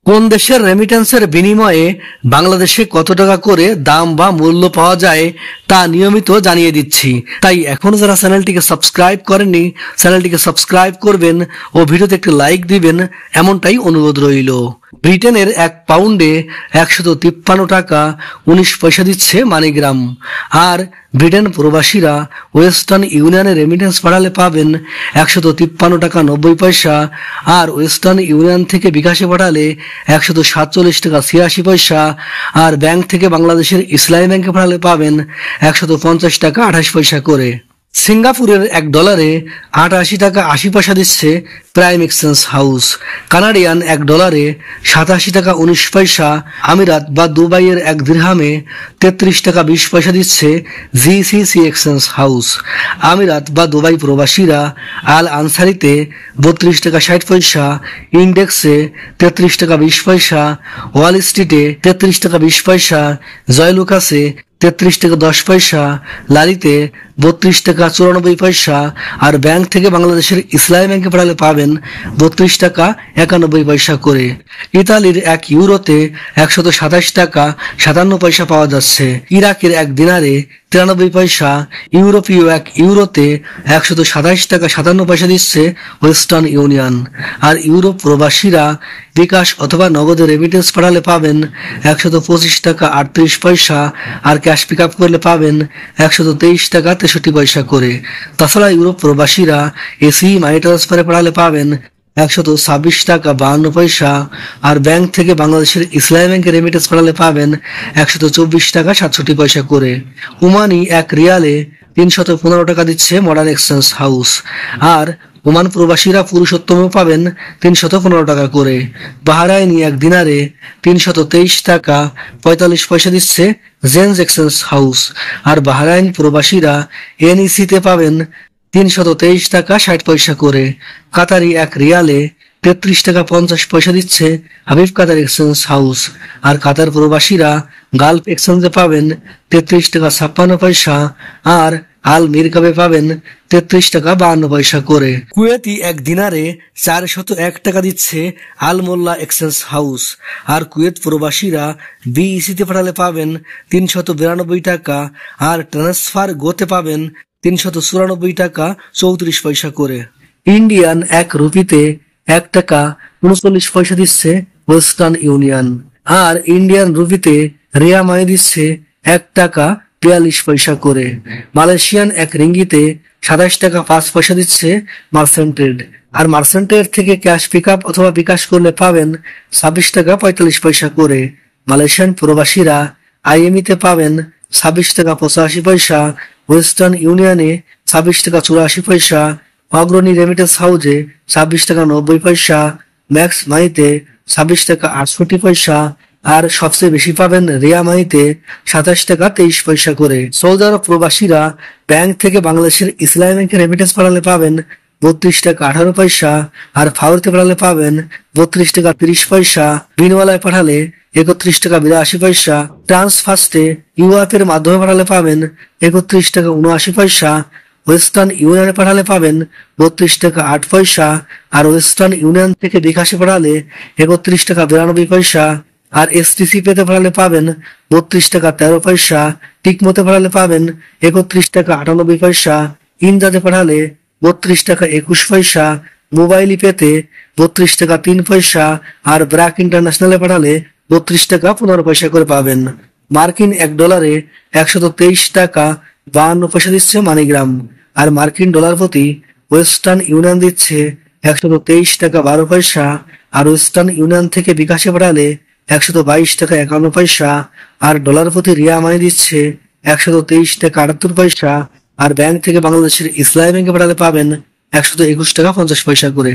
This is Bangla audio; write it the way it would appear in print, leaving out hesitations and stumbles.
কোন দেশের রেমিটেন্সের বিনিময়ে বাংলাদেশে কত টাকা করে দাম বা মূল্য পাওয়া যায় তা নিয়মিত জানিয়ে দিচ্ছি। তাই এখনো যারা চ্যানেলটিকে সাবস্ক্রাইব করেননি চ্যানেলটিকে সাবস্ক্রাইব করবেন ও ভিডিওতে একটি লাইক দিবেন, এমনটাই অনুরোধ রইল। ব্রিটেনের 1 পাউন্ডে 153 টাকা 19 পয়সা দিচ্ছে মানিগ্রাম। আর ব্রিটেন প্রবাসীরা ওয়েস্টার্ন ইউনিয়নে রেমিটেন্স পাঠালে পাবেন 153 টাকা 90 পয়সা, আর ওয়েস্টার্ন ইউনিয়ন থেকে বিকাশে পাঠালে 147 টাকা 86 পয়সা, আর ব্যাংক থেকে বাংলাদেশের ইসলামী ব্যাংকে পাঠালে পাবেন 150 টাকা 28 পয়সা করে। সিঙ্গাপুরের $1 88 টাকা 80 পয়সা দিচ্ছে প্রাইম এক্সচেঞ্জ হাউস। কানাডিয়ান $1 87 টাকা 19 পয়সা। আমিরাত বা দুবাইয়ের 1 দিরহামে 33 টাকা 20 পয়সা দিচ্ছে জিসিসি এক্সচেঞ্জ হাউস। আমিরাত বা দুবাই প্রবাসীরা আল আনসারিতে 32 টাকা 60 পয়সা, ইন্ডেক্সে 33 টাকা 20 পয়সা, ওয়াল স্ট্রিটে 33 টাকা 20 পয়সা, জয়লুকাসে 33 টাকা 10 পয়সা, লারিতে 32 টাকা 94 পয়সা, আর ব্যাংক থেকে বাংলাদেশের ইসলামী ব্যাংকে পাঠালে পাবেন 32 টাকা 91 পয়সা করে। ইতালির 1 ইউরোতে 127 টাকা 57 পয়সা পাওয়া যাচ্ছে। ইরাকের 1 দিনারে 93 পয়সা। ইউরোপীয় 1 ইউরোতে 127 টাকা 57 পয়সা দিচ্ছে ওয়েস্টার্ন ইউনিয়ন। আর ইউরোপ প্রবাসীরা বিকাশ অথবা নগদে রেমিটেন্স পাঠালে পাবেন 125 টাকা 38 পয়সা, আর ক্যাশ পিক আপ করলে পাবেন 123 টাকা 63 পয়সা করে। তাছাড়া ইউরোপ প্রবাসীরা এসি মানি ট্রান্সফারে পাঠালে পাবেন 126 টাকা 52 পয়সা, আর ব্যাংক থেকে বাংলাদেশের ইসলামী ব্যাংকে রেমিটেন্স পাঠালে পাবেন 124 টাকা 67 পয়সা করে। ওমানি 1 রিয়ালে 315 টাকা দিচ্ছে মডার্ন এক্সচেঞ্জ হাউস। আর ওমান প্রবাসীরা পুরুষোত্তমে পাবেন 315 টাকা করে। বাহরাইনি 1 দিনারে 323 টাকা 45 পয়সা দিচ্ছে জেন্স এক্সচেঞ্জ হাউস। আর বাহরাইন প্রবাসীরা এনইসিতে পাবেন 323 টাকা 60 পয়সা করে। কাতারি 1 রিয়ালে 33 টাকা 50 পয়সা দিচ্ছে হাবিব কাতার এক্সচেঞ্জ হাউস। আর কাতার প্রবাসীরা গালফ এক্সচেঞ্জে পাবেন 33 টাকা 56 পয়সা, আর আল মিরকাবে পাবেন 33 টাকা 52 পয়সা করে। কুয়েতি 1 দিনারে 401 টাকা দিচ্ছে আল মোল্লা এক্সচেঞ্জ হাউস। আর কুয়েত প্রবাসীরা বিইসিতে পাঠালে পাবেন 392 টাকা, আর ট্রান্সফার গোতে পাবেন 394 টাকা 34 পয়সা করে। ইন্ডিয়ান 1 রুপিতে 1 টাকা 39 পয়সা দিচ্ছে ওয়েস্টার্ন ইউনিয়ন। আর ইন্ডিয়ান রুপিতে রিয়া মানি দিচ্ছে 1 টাকা 42 পয়সা করে। মালয়েশিয়ান 1 রিঙ্গিতে 27 টাকা 5 পয়সা দিচ্ছে মার্সেন্টেড। আর মার্সেন্টেড থেকে ক্যাশ পিক আপ অথবা বিকাশ করলে পাবেন 26 টাকা 45 পয়সা করে। মালয়েশিয়ান প্রবাসীরা আইএমইতে পাবেন 26 টাকা 85 পয়সা, ওয়েস্টার্ন ইউনিয়নে 26 টাকা 84 পয়সা, অগ্রণী রেমিটেন্স হাউসে 26 টাকা 90 পয়সা, ম্যাক্স মানিতে 26 টাকা 68 পয়সা, আর সবচেয়ে বেশি পাবেন রিয়া মানিতে 27 টাকা 23 পয়সা করে। সৌদি আরব প্রবাসীরা ব্যাংক থেকে বাংলাদেশের ইসলামী ব্যাংকে রেমিটেন্স পাঠালে পাবেন 32 টাকা 18 পয়সা, আর ফাউরিতে পাঠালে পাবেন 32 টাকা 30 পয়সা, বিনওয়ালায় পাঠালে 31 টাকা 82 পয়সা, ট্রান্সফার্স্টে ইউআইপি এর মাধ্যমে পাঠালে পাবেন 31 টাকা 79 পয়সা, ওয়েস্টার্ন ইউনিয়নে পাঠালে পাবেন 32 টাকা 8 পয়সা, আর ওয়েস্টার্ন ইউনিয়ন থেকে বিকাশে পাঠালে 31 টাকা 92 পয়সা, আর এসটিসি পেতে পাঠালে পাবেন 32 টাকা 13 পয়সা, টিকমোতে পাঠালে পাবেন 31 টাকা 98 পয়সা, ইনজাতে পাঠালে 32 টাকা 21 পয়সা, মোবাইলি পেতে 32 টাকা 3 পয়সা, আর ব্র্যাক ইন্টারন্যাশনালে পাঠালে 32 টাকা 15 পয়সা করে পাবেন। মার্কিন $1 123 টাকা 52 পয়সা দিচ্ছে মানিগ্রাম। আর মার্কিন ডলার প্রতি ওয়েস্টার্ন ইউনিয়ন দিচ্ছে 123 টাকা 12 পয়সা, আর ওয়েস্টার্ন ইউনিয়ন থেকে বিকাশে পাঠালে 122 টাকা 51 পয়সা, আর ডলার প্রতি রিয়া মানি দিচ্ছে 123 টাকা 78 পয়সা, আর ব্যাংক থেকে বাংলাদেশের ইসলামী ব্যাংকে পাঠালে পাবেন 121 টাকা 50 পয়সা করে।